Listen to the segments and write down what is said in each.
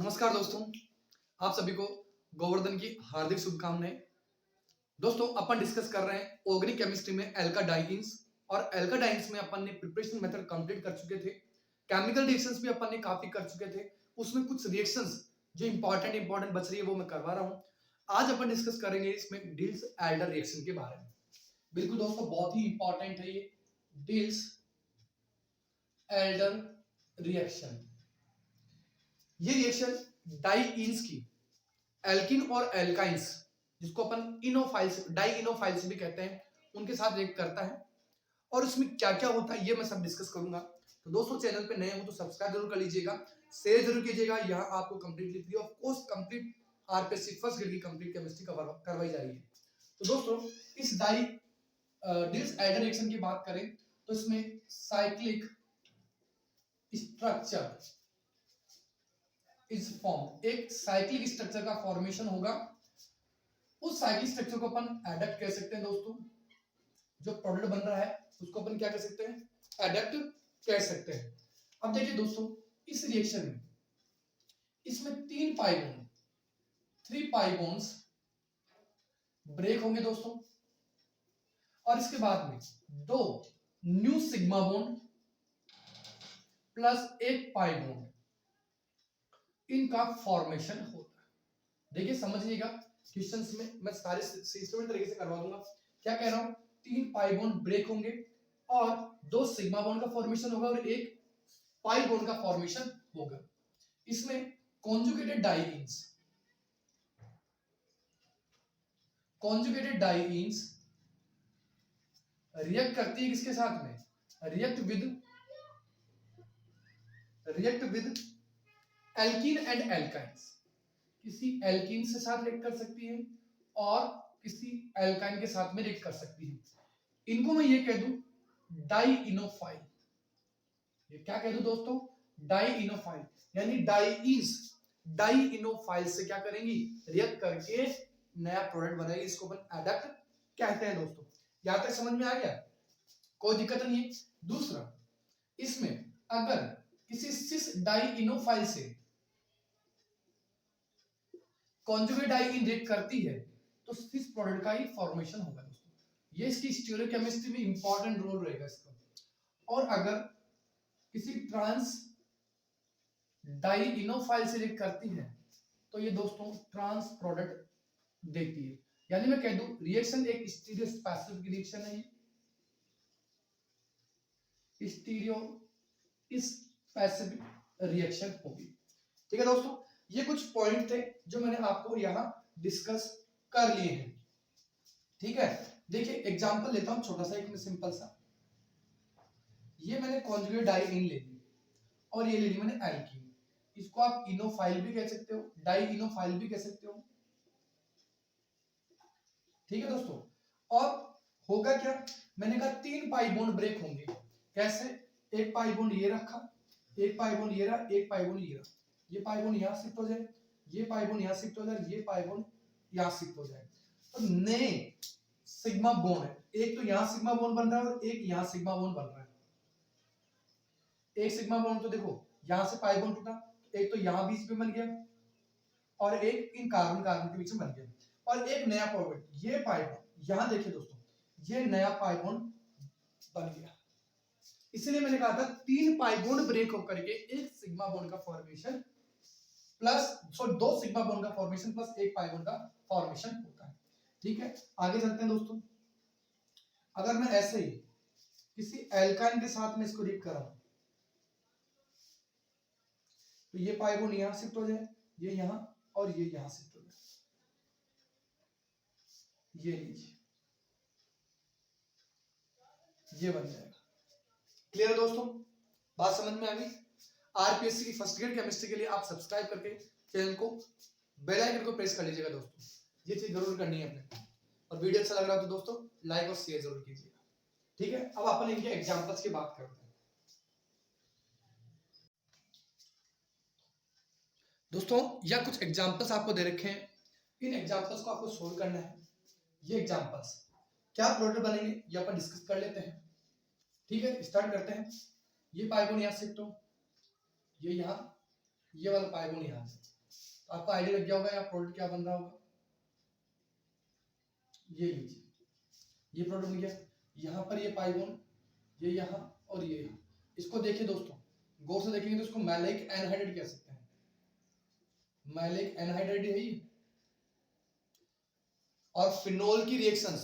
नमस्कार दोस्तों, आप सभी को गोवर्धन की हार्दिक शुभकामनाएं। दोस्तों अपन डिस्कस कर रहे हैं ऑर्गेनिक केमिस्ट्री में एल्काडाइंस और एल्काडाइंस में अपन ने प्रिपरेशन मेथड कंप्लीट कर चुके थे। केमिकल रिएक्शंस भी अपन ने काफी कर चुके थे। उसमें कुछ रिएक्शंस जो इंपॉर्टेंट बच रही है वो मैं करवा रहा हूँ। आज अपन डिस्कस करेंगे इसमें डिल्स एल्डर रिएक्शन के बारे में। बिल्कुल दोस्तों, बहुत ही इंपॉर्टेंट है ये डिल्स एल्डर रिएक्शन। ये रिएक्शन डाइईन्स की एल्किन और एल्काइंस, जिसको अपन इनोफाइल्स डाइइनोफाइल्स भी कहते हैं, उनके साथ रिएक्ट करता है। और इसमें क्या क्या होता है ये मैं सब डिस्कस करूंगा। तो दोस्तों, चैनल पे नए हो तो सब्सक्राइब जरूर कर लीजिएगा, शेयर जरूर कीजिएगा। यहाँ आपको completely free of cost complete RPSC first grade की कंप्लीट केमिस्ट्री करवाई जा रही है। तो दोस्तों, इस डिल्स एल्डर रिएक्शन की बात करें तो इसमें साइक्लिक स्ट्रक्चर इज फॉर्म, एक साइक्लिक स्ट्रक्चर का फॉर्मेशन होगा। उस साइक्लिक स्ट्रक्चर को अपन एडप्ट कह सकते हैं। दोस्तों, जो प्रोडक्ट बन रहा है उसको अपन क्या कह सकते हैं, एडप्ट कह सकते हैं। अब देखिए दोस्तों, इस रिएक्शन में इसमें 3 पाई बॉन्ड्स ब्रेक होंगे दोस्तों, और इसके बाद में 2 new sigma bond plus 1 pi bond, इनका फॉर्मेशन होता है। देखिए समझिएगा, क्वेश्चंस में मैं सारे सिस्टमेटिक तरीके से करवा दूंगा। क्या कह रहा हूं, 3 पाई बॉन्ड ब्रेक होंगे और 2 सिग्मा बॉन्ड का फॉर्मेशन होगा और 1 पाई बॉन्ड का फॉर्मेशन होगा। इसमें कॉन्जुगेटेड डाइईन्स रिएक्ट करती है किसके साथ में, react with alkene and alkynes. किसी एल्कीन से साथ रिएक्ट कर सकती है और किसी एल्काइन के साथ में रिएक्ट कर सकती है। इनको मैं ये कह दूं डाइइनोफाइल। ये क्या कह दूं दोस्तों, डाइइनोफाइल, यानी डाइइनोफाइल से क्या करेंगी, रिएक्ट करके नया प्रोडक्ट बनाएगी। इसको अपन एडप्ट कहते हैं। दोस्तों, यहां तक समझ में आ गया, कोई दिक्कत नहीं है। दूसरा, इसमें अगर किसी सिस डाइइनोफाइल से कॉन्जुगेट डाइईन रिएक्ट करती है तो सिस प्रोडक्ट का ही फॉर्मेशन होगा। दोस्तों, ये इसकी स्टीरियोकेमिस्ट्री में इंपॉर्टेंट रोल रहेगा इसका। और अगर किसी ट्रांस डाइइनोफाइल से रिएक्ट करती है तो ये दोस्तों ट्रांस प्रोडक्ट देती है। यानी मैं कह दूं रिएक्शन एक स्टीरियो स्पेसिफिक रिएक्शन है। ये स्टीरियो स्पेसिफिक रिएक्शन होगी। ठीक है दोस्तों, ये कुछ पॉइंट थे जो मैंने आपको यहां डिस्कस कर लिए हैं। ठीक है, देखिए एग्जांपल लेता हूं छोटा सा, एक सिंपल सा। ये मैंने कॉन्जुगेट डाइईन ले ली और ये ले ली मैंने एल्कीन। इसको आप इनोफाइल भी कह सकते हो, डाइइनोफाइल भी कह सकते हो। ठीक है दोस्तों, और होगा क्या, मैंने कहा 3 पाई बॉन्ड ब्रेक होंगे। कैसे, 1 पाई बॉन्ड ये रखा, 1 पाई बॉन्ड ये रहा, 1 पाई बॉन्ड ये रहा। ये पाई बॉन्ड यहां शिफ्ट हो जाए, ये पाई बॉन्ड यहां शिफ्ट हो जाए, ये पाई बॉन्ड यहां शिफ्ट हो जाए। तो नए सिग्मा बॉन्ड है, एक तो यहां सिग्मा बॉन्ड बन रहा है और एक यहां सिग्मा बॉन्ड बन रहा है। एक सिग्मा बॉन्ड तो देखो यहां से पाई बॉन्ड टूटा, एक तो यहां बीच में बन गया और एक इन कार्बन कार्बन के बीच में बन गया, और एक नया पॉइंट ये पाई बॉन्ड, यहां देखिए दोस्तों, ये नया पाई बॉन्ड बन गया। इसलिए मैंने कहा था 3 पाई बॉन्ड ब्रेक होकर के एक सिग्मा बॉन्ड का फॉर्मेशन प्लस 2 सिग्मा बॉन्ड का फॉर्मेशन प्लस 1 पाई बॉन्ड का फॉर्मेशन होता है। ठीक है, आगे चलते हैं दोस्तों। अगर मैं ऐसे ही किसी एल्काइन के साथ में इसको रिएक्ट कराऊं तो ये पाई बॉन्ड यहां शिफ्ट हो जाए, ये यहां और ये यहां शिफ्ट हो जाए। ये लीजिए, ये बन जाएगा। क्लियर है दोस्तों, बात समझ में आ गई। आरपीएससी की फर्स्ट ग्रेड केमिस्ट्री के लिए आप सब्सक्राइब करके चैनल को बेल आइकन को प्रेस कर लीजिएगा। दोस्तों, ये चीज जरूर करनी है अपने, और वीडियो अच्छा लग रहा हो तो दोस्तों लाइक और शेयर जरूर कीजिएगा। ठीक है, अब अपन इनके एग्जांपल्स की बात करते हैं। दोस्तों, यह कुछ एग्जांपल्स आपको दे रखे हैं, इन एग्जांपल्स को आपको सोल्व करना है। ये एग्जांपल्स क्या प्रोडक्ट बनेंगे ये अपन डिस्कस कर लेते हैं। ठीक है, स्टार्ट करते हैं। ये पाई बॉन्ड यहां शिफ्ट हो, ये यहां, ये वाला पाई बॉन्ड यहां से, आपको आइडिया लग गया होगा यहाँ प्रोडक्ट क्या बन रहा होगा। ये लीजिए, ये प्रोडक्ट बन गया। यहाँ पर ये पाई बॉन्ड, ये यहाँ और ये यहाँ। इसको देखिए दोस्तों, गौर से देखेंगे तो इसको मैलिक एनहाइड्राइड कह सकते हैं। मैलिक एनहाइड्राइड है ये। और फिनोल की रिएक्शंस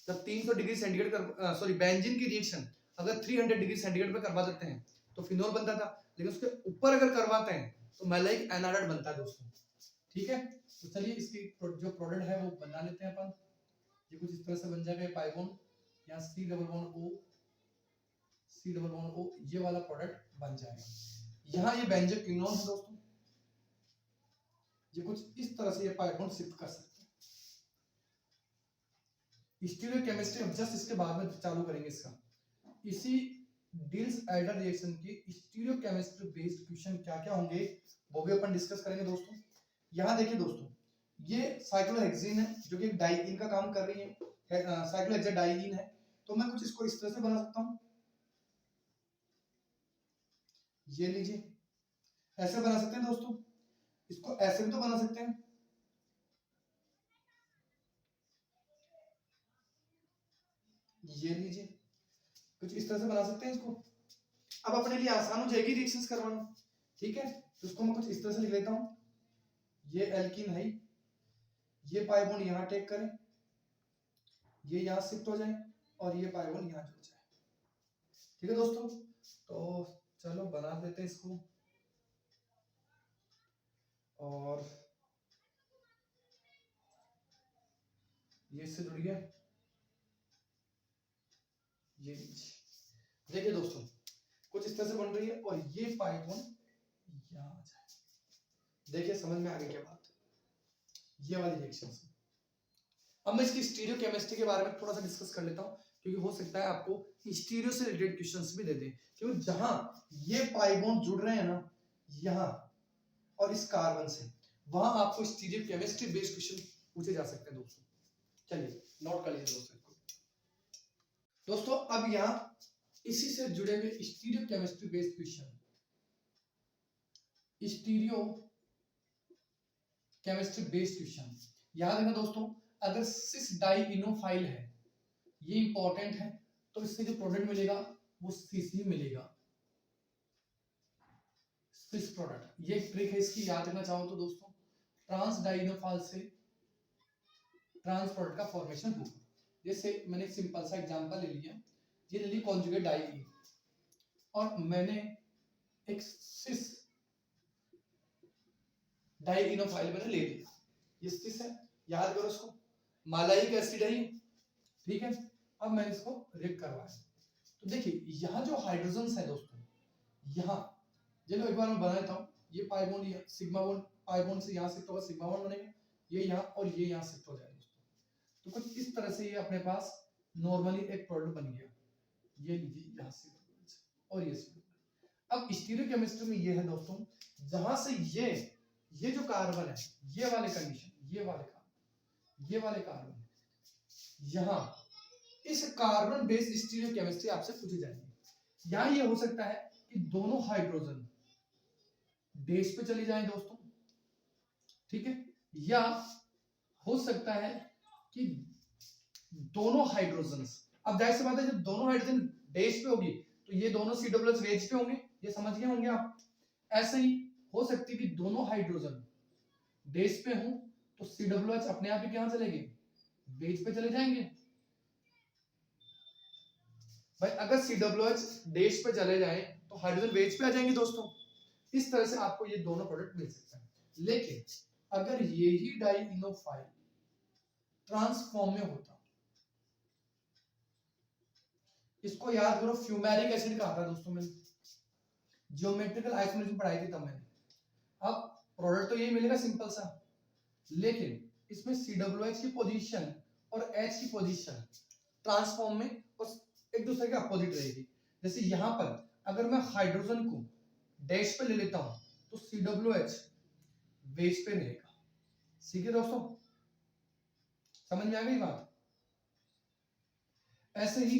जब 300 डिग्री सेंटीग्रेड सॉरी बेंजीन की रिएक्शन अगर 300 डिग्री सेंटीग्रेड पे करवा देते हैं तो फिनोल बनता था, लेकिन उसके ऊपर अगर करवाते हैं तो मैलिक एनहाइड्राइड बनता है दोस्तों। ठीक है, तो चलिए इसकी जो प्रोडक्ट है वो बना लेते हैं अपन। ये कुछ इस तरह से बन जाएगा पाई बॉन्ड, यहाँ C double bond O, C double bond O, ये वाला प्रोडक्ट बन जाएगा। यहाँ ये बेंजोक्विनोन है दोस्तों, ये कुछ इस तरह से ये पाई बॉन्ड शिफ्ट कर सकते हैं। स्टीरियोकेमिस्ट्री अब जस्ट इसके बाद में चालू करेंगे इसका। इसी डिल्स एडर रिएक्शन की स्टीरियोकेमिस्ट्री बेस्ड क्वेश्चन क्या क्या होंगे वो भी अपन डिस्कस करेंगे दोस्तों। यहाँ देखिए दोस्तों, ये साइक्लोहेक्सीन है जो कि डाइईन का काम कर रही है, साइक्लोहेक्साडाइईन है। तो मैं कुछ इसको इस तरह से बना सकता हूँ, ये लीजिए, ऐसे बना सकते हैं दोस्तों। इसको ऐसे भी तो बना सकते हैं, ये लीजिए, कुछ इस तरह से बना सकते हैं इसको। अब अपने लिए आसान हो जाएगी रिएक्शंस करवाना। ठीक है, तो इसको मैं कुछ इस तरह से लिख लेता हूं, ये एल्कीन है, ये पाई बॉन्ड यहां टेक करें, ये यहां शिफ्ट हो जाए और ये पाई बॉन्ड यहां जुड़ जाए। ठीक है दोस्तों, तो चलो बना देते हैं इसको। और ये इससे जुड़ गया, ये देखिए दोस्तों कुछ इस तरह से बन रही है और ये पाई बॉन्ड यहां आ जाए। देखिए समझ में आ गई क्या बात, ये वाली रिएक्शन। अब मैं इसकी स्टीरियोकेमिस्ट्री के बारे में थोड़ा सा डिस्कस कर लेता हूं, क्योंकि हो सकता है आपको स्टीरियो से रिलेटेड क्वेश्चंस भी दे दे, क्योंकि जहां ये पाई बॉन्ड जुड़ रहे हैं ना यहां और इस कार्बन से, वहां आपको स्टीरियोकेमिस्ट्री बेस्ड क्वेश्चन पूछे जा सकते हैं दोस्तों। चलिए नोट कर लीजिए दोस्तों। अब यहां इसी से जुड़े हुए stereochemistry based question, stereo chemistry based question. याद रखना दोस्तों, अगर सिस डाइइनोफाइल है, ये इंपॉर्टेंट है, तो इससे जो प्रोडक्ट मिलेगा वो सिस ही मिलेगा, सिस प्रोडक्ट। ये एक ट्रिक है इसकी, याद रखना चाहो तो दोस्तों, ट्रांस डाइइनोफाइल से ट्रांस प्रोडक्ट का फॉर्मेशन होगा। जैसे मैंने एक सिंपल सा एग्जांपल ले लिया, ये ले ली कॉन्जुगेट डाइईन और मैंने एक सिस डाइइनोफाइल मैंने ले लिया, ये सिस है, याद करो इसको, मालाइक एसिड है ये। ठीक है, अब मैंने इसको रिएक्ट करवाया, तो देखिए यहाँ जो हाइड्रोजन्स है दोस्तों, यहाँ चलो एक बार मैं बना लेता हूँ। ये पाई बॉन्ड, ये सिग्मा बॉन्ड, पाई बॉन्ड से यहाँ शिफ्ट होगा, सिग्मा बॉन्ड बनेगा, ये यहाँ और ये यहाँ शिफ्ट हो जाएगा दोस्तों। तो कुछ इस तरह से ये अपने पास नॉर्मली एक प्रोडक्ट बन गया, ये लीजिए यहाँ से और ये से। अब स्टीरियोकेमिस्ट्री में ये है दोस्तों, जहां से ये जो कार्बन है, ये वाले कंडीशन, ये वाले कार्बन यहाँ, इस कार्बन बेस्ड स्टीरियोकेमिस्ट्री आपसे पूछी जाएगी। यहाँ ये हो सकता है कि दोनों हाइड्रोजन बेस पे चली जाएं दोस्तों, ठीक है, या हो सकता है कि दोनों हाइड्रोजन, अब जाहिर सी बात है जब दोनों हाइड्रोजन बेस पे होगी तो ये दोनों COOH वेज पे होंगे, ये समझ गए होंगे आप। ऐसे ही हो सकती है कि दोनों हाइड्रोजन बेस पे हों तो COOH अपने आप ही कहां चलेंगे, बेस पे चले जाएंगे। भाई अगर COOH बेस पे चले जाए तो हाइड्रोजन बेस पे आ जाएंगे दोस्तों। इस तरह से आपको ये दोनों प्रोडक्ट मिल सकते हैं। लेकिन अगर ये ही डाइइनोफाइल ट्रांसफॉर्म में होता, इसको याद करो, फ्यूमेरिक एसिड कहा था दोस्तों मैंने, ज्योमेट्रिकल आइसोमरेशन पढ़ाई थी तब मैंने। अब प्रोडक्ट तो यही मिलेगा सिंपल सा, लेकिन इसमें COOH की पोजीशन और H की पोजीशन ट्रांसफॉर्म में और एक दूसरे के अपोजिट रहेगी। जैसे यहां पर अगर मैं हाइड्रोजन को डैश पे ले लेता हूं तो COOH बेस पे रहेगा। ठीक है दोस्तों, समझ में आ गई बात। ऐसे ही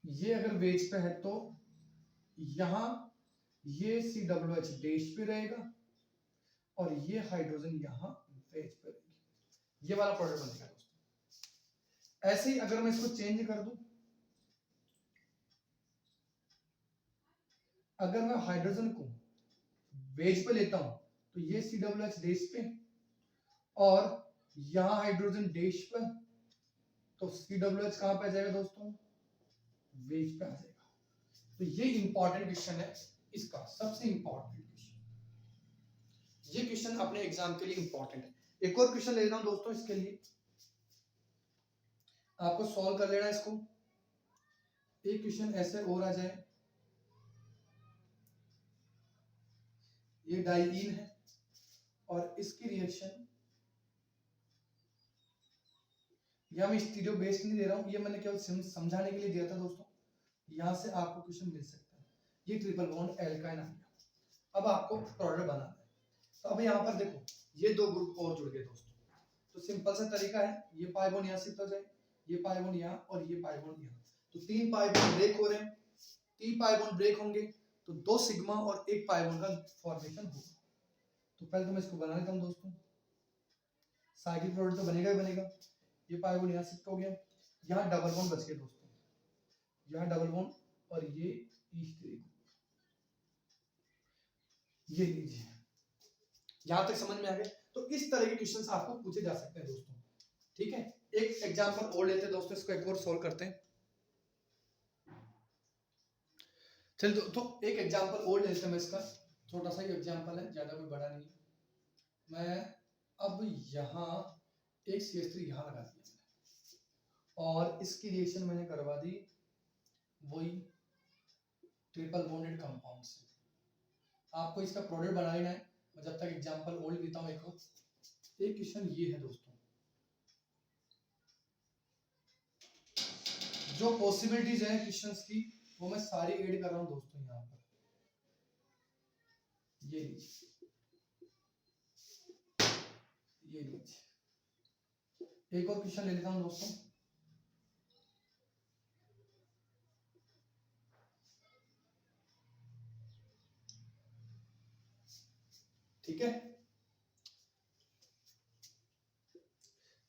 ये अगर बेस पे है तो यहां ये COOH डैश पे रहेगा और ये हाइड्रोजन यहाँ वेज पे रहेगी। ये वाला प्रोडक्ट बनेगा दोस्तों। ऐसे ही अगर मैं इसको चेंज कर दूं, अगर मैं हाइड्रोजन को वेज पे लेता हूं तो ये COH डेश पे, और यहां हाइड्रोजन डेश पे, तो COH कहां पे आ जाएगा दोस्तों, वेज पे आ जाएगा। तो ये इंपॉर्टेंट क्वेश्चन है इसका, सबसे इंपॉर्टेंट क्वेश्चन। ये क्वेश्चन अपने एग्जाम के लिए इंपॉर्टेंट है। एक और क्वेश्चन ले लेता हूं दोस्तों, इसके लिए आपको सॉल्व कर लेना है इसको। एक क्वेश्चन ऐसे और आ जाए, ये डाइईन है और इसकी रिएक्शन, या मैं स्टीरियो बेस्ड नहीं दे रहा हूं, ये मैंने केवल समझाने के लिए दिया था दोस्तों। यहां से आपको क्वेश्चन मिल सकता है। ये ट्रिपल बॉन्ड एल्काइन आ गया। अब आपको प्रोडक्ट बनाना है, तो अब यहाँ पर देखो ये दो ग्रुप और जुड़ गए दोस्तों। तो सिंपल सा तरीका है, ये पाई बॉन्ड यहाँ शिफ्ट हो जाए, ये पाई बॉन्ड यहाँ और ये पाई बॉन्ड यहाँ, तो 3 पाई बॉन्ड ब्रेक हो रहे हैं। 3 पाई बॉन्ड ब्रेक होंगे तो 2 सिग्मा और 1 पाई बॉन्ड का फॉर्मेशन होगा। तो पहले तो मैं इसको बना लेता हूँ दोस्तों। साइक्लिक प्रोडक्ट तो बनेगा ही बनेगा। ये पाई बॉन्ड यहाँ शिफ्ट हो गया, यहाँ डबल बॉन्ड बच गए दोस्तों, यहाँ डबल बॉन्ड और ये ईस्ट, ये लीजिए। यहां तक समझ में आ गया। तो इस तरह के क्वेश्चंस आपको पूछे जा सकते हैं दोस्तों, ठीक है। एक एग्जांपल और लेते हैं दोस्तों, इसको एक और सॉल्व करते हैं। चलिए तो एक एग्जांपल और लेते हैं, मैं इसका छोटा सा ही एग्जांपल है, ज्यादा कोई बड़ा नहीं है। मैं अब यहाँ एक CH3 यहाँ लगा दिया और इसकी रिएक्शन मैंने करवा दी वही ट्रिपल बॉन्डेड कंपाउंड से। आपको इसका प्रोडक्ट बना लेना है। मैं जब तक एग्जांपल और लेता हूँ एक क्वेश्चन ये है दोस्तों, जो पॉसिबिलिटीज है क्वेश्चंस की वो मैं सारी ऐड कर रहा हूं दोस्तों यहाँ पर। ये लीजिए, ये लीजिए। एक और क्वेश्चन ले लेता हूं दोस्तों। ठीक है,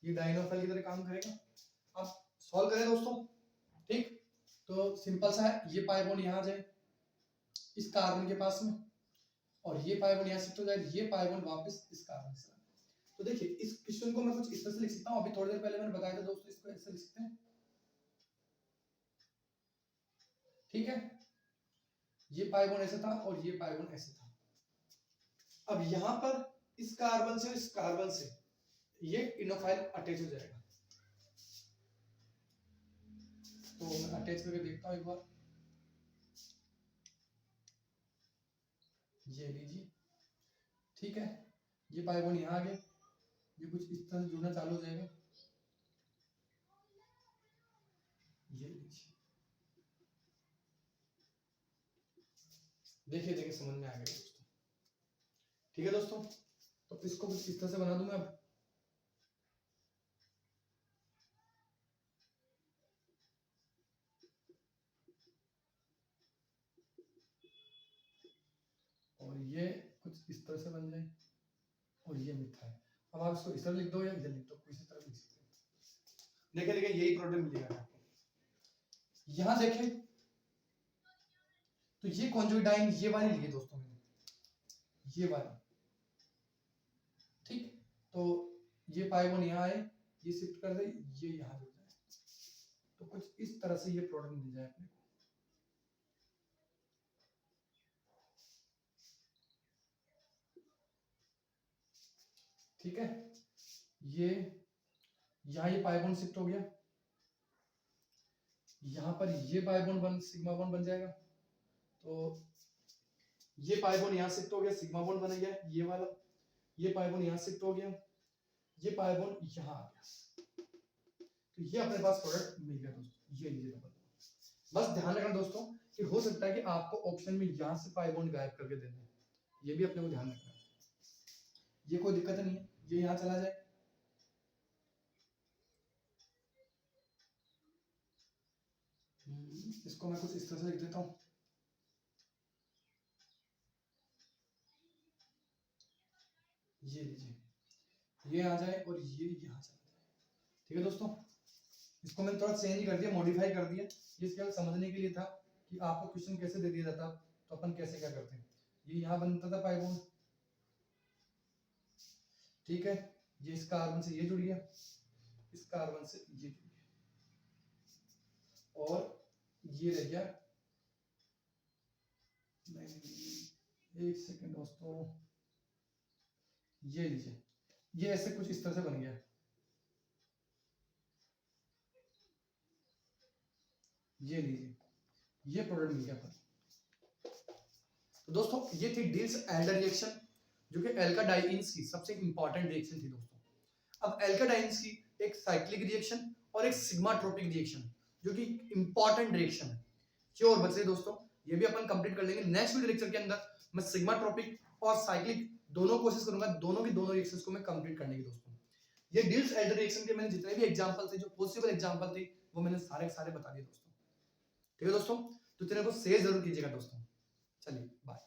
ये डाइनोफाइल की तरह काम करेगा। अब सॉल्व करें दोस्तों, ठीक। तो सिंपल सा है, ये पाई बॉन्ड यहाँ जाए इस कार्बन के पास में, और ये पाई बॉन्ड यहाँ शिफ्ट हो जाए, ये पाई बॉन्ड वापस इस कार्बन से। तो देखिए इस क्वेश्चन को मैं कुछ इस तरह से लिख सकता हूँ। अभी थोड़ी देर पहले मैंने बताया था दोस्तों, इसको ऐसे लिख सकते हैं, ठीक है। ये पाई बॉन्ड ऐसे था और ये पाई बॉन्ड ऐसे था। अब यहाँ पर इस कार्बन से इस कार्बन से ये इनोफाइल अटैच हो जाएगा। तो मैं अटैच करके देखता हूँ एक बार। ये लीजिए, ठीक है। ये पाई बॉन्ड यहाँ आ गए, ये कुछ इस तरह से जुड़ना चालू हो जाएगा। ये लीजिए, देखिए देखिए समझ में आ गया दोस्तों, ठीक है दोस्तों। तो इसको कुछ इस तरह से बना दूं मैं अब। और ये कुछ इस तरह से बन जाए, और ये मिथ्या है। अब आप इसको इस तरह लिख दो या इधर लिख दो, किसी तरह लिख सकते हैं। देखिए देखिए यही प्रोडक्ट मिलेगा आपको। यहां देखें तो ये कॉन्जुगेटाइन ये वाली लिए दोस्तों मैंने, ये वाली, ठीक। तो ये पाई बॉन्ड यहाँ आए, ये शिफ्ट कर दे, ये यहाँ जुड़ जाए, तो कुछ इस तरह से ये प्रोडक्ट मिल जाए अपने को, ठीक है। ये यहाँ ये पाई बॉन्ड शिफ्ट हो गया, यहाँ पर ये पाई बॉन्ड बन सिग्मा बॉन्ड बन जाएगा। तो ये पाई बॉन्ड यहाँ शिफ्ट हो गया, सिग्मा बॉन्ड बन गया ये वाला। ये पाई बॉन्ड यहाँ शिफ्ट हो गया, ये पाई बॉन्ड यहाँ आ गया। तो ये अपने पास प्रोडक्ट मिल गया दोस्तों। ये लीजिए डबल बॉन्ड। बस ध्यान रखना दोस्तों कि हो सकता है कि आपको ऑप्शन में यहाँ से पाई बॉन्ड गायब करके देना है, ये भी अपने को ध्यान रखना है। ये कोई दिक्कत नहीं है, ये यहाँ चला जाए। इसको मैं कुछ इस तरह से लिख देता हूँ। ये लीजिए, ये आ जाए और ये यहाँ चला जाए। ठीक है दोस्तों, इसको मैंने थोड़ा चेंज कर दिया, मॉडिफाई कर दिया, ये केवल समझने के लिए था कि आपको क्वेश्चन कैसे दे दिया जाता तो अपन कैसे क्या करते हैं। ये यहाँ बनता था पाई बॉन्ड, ठीक है, ये इस कार्बन से ये जुड़ गया, इस कार्बन से ये जुड़ गया, और ये रह गया, नहीं एक सेकंड दोस्तों, ये लीजिए, ये ऐसे कुछ इस तरह से बन गया, ये लीजिए, ये प्रोडक्ट मिल गया अपन। तो दोस्तों ये थी डिल्स एल्डर रिएक्शन, जो कि एल्काडाइंस की सबसे इंपॉर्टेंट रिएक्शन थी दोस्तों। अब एल्काडाइंस की एक साइक्लिक रिएक्शन और एक सिग्माट्रोपिक रिएक्शन, जो कि इंपॉर्टेंट रिएक्शन है, ये और बचे दोस्तों, ये भी अपन कंप्लीट कर लेंगे नेक्स्ट वीडियो लेक्चर के अंदर। मैं सिग्माट्रोपिक और साइक्लिक दोनों कोशिश करूंगा, दोनों की दोनों रिएक्शंस को मैं कंप्लीट करने की दोस्तों। ये डिल्स एल्डर रिएक्शन के मैंने जितने भी एग्जांपल थे, जो पॉसिबल एग्जांपल थे, वो मैंने सारे सारे बता दिए दोस्तों। ठीक है दोस्तों, तो चैनल को शेयर जरूर कीजिएगा दोस्तों। चलिए बाय।